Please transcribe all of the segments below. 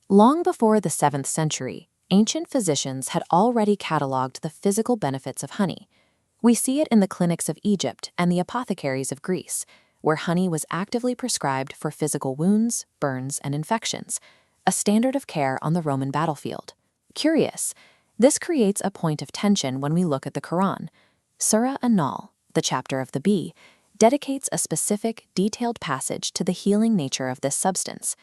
Long before the 7th century, ancient physicians had already cataloged the physical benefits of honey. We see it in the clinics of Egypt and the apothecaries of Greece, where honey was actively prescribed for physical wounds, burns, and infections, a standard of care on the Roman battlefield. Curious, this creates a point of tension when we look at the Quran. Surah An-Nahl, the chapter of the bee, dedicates a specific, detailed passage to the healing nature of this substance.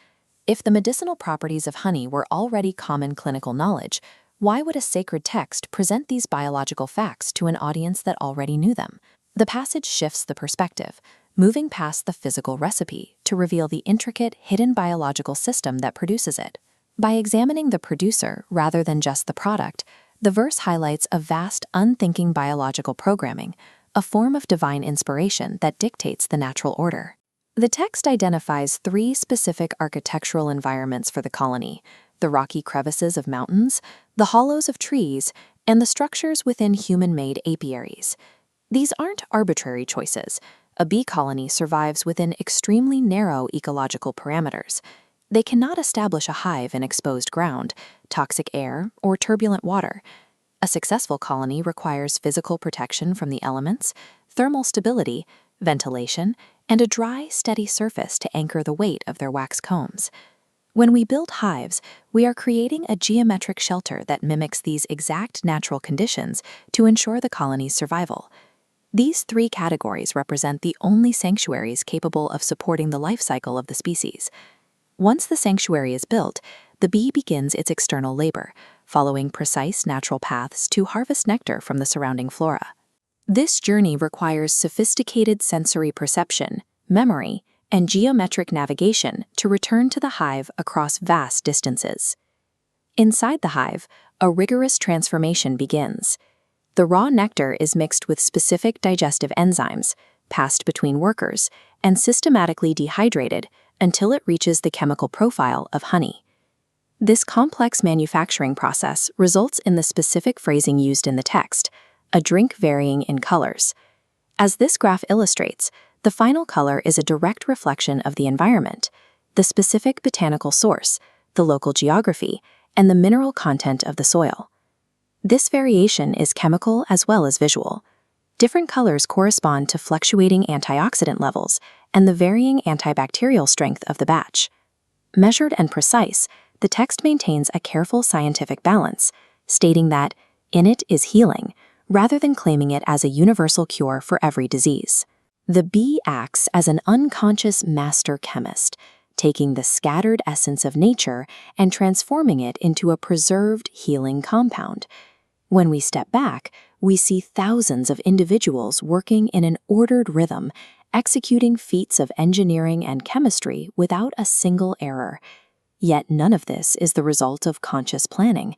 If the medicinal properties of honey were already common clinical knowledge, why would a sacred text present these biological facts to an audience that already knew them? The passage shifts the perspective, moving past the physical recipe to reveal the intricate, hidden biological system that produces it. By examining the producer rather than just the product, the verse highlights a vast, unthinking biological programming, a form of divine inspiration that dictates the natural order. The text identifies 3 specific architectural environments for the colony: the rocky crevices of mountains, the hollows of trees, and the structures within human-made apiaries. These aren't arbitrary choices. A bee colony survives within extremely narrow ecological parameters. They cannot establish a hive in exposed ground, toxic air, or turbulent water. A successful colony requires physical protection from the elements, thermal stability, ventilation, and a dry, steady surface to anchor the weight of their wax combs. When we build hives, we are creating a geometric shelter that mimics these exact natural conditions to ensure the colony's survival. These 3 categories represent the only sanctuaries capable of supporting the life cycle of the species. Once the sanctuary is built, the bee begins its external labor, following precise natural paths to harvest nectar from the surrounding flora. This journey requires sophisticated sensory perception, memory, and geometric navigation to return to the hive across vast distances. Inside the hive, a rigorous transformation begins. The raw nectar is mixed with specific digestive enzymes, passed between workers, and systematically dehydrated until it reaches the chemical profile of honey. This complex manufacturing process results in the specific phrasing used in the text, a drink varying in colors. As this graph illustrates, the final color is a direct reflection of the environment, the specific botanical source, the local geography, and the mineral content of the soil. This variation is chemical as well as visual. Different colors correspond to fluctuating antioxidant levels and the varying antibacterial strength of the batch. Measured and precise, the text maintains a careful scientific balance, stating that "in it is healing," rather than claiming it as a universal cure for every disease. The bee acts as an unconscious master chemist, taking the scattered essence of nature and transforming it into a preserved healing compound. When we step back, we see thousands of individuals working in an ordered rhythm, executing feats of engineering and chemistry without a single error. Yet none of this is the result of conscious planning.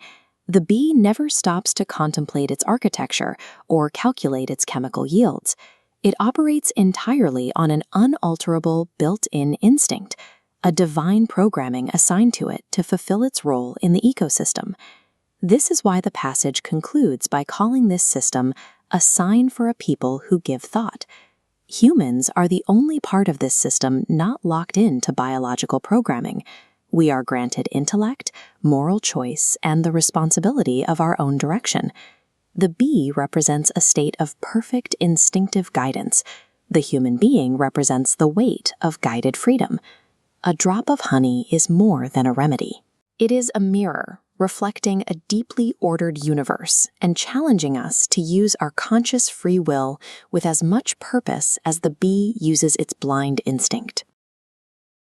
The bee never stops to contemplate its architecture or calculate its chemical yields. It operates entirely on an unalterable, built-in instinct, a divine programming assigned to it to fulfill its role in the ecosystem. This is why the passage concludes by calling this system a sign for a people who give thought. Humans are the only part of this system not locked into biological programming. We are granted intellect, moral choice, and the responsibility of our own direction. The bee represents a state of perfect instinctive guidance. The human being represents the weight of guided freedom. A drop of honey is more than a remedy. It is a mirror, reflecting a deeply ordered universe and challenging us to use our conscious free will with as much purpose as the bee uses its blind instinct.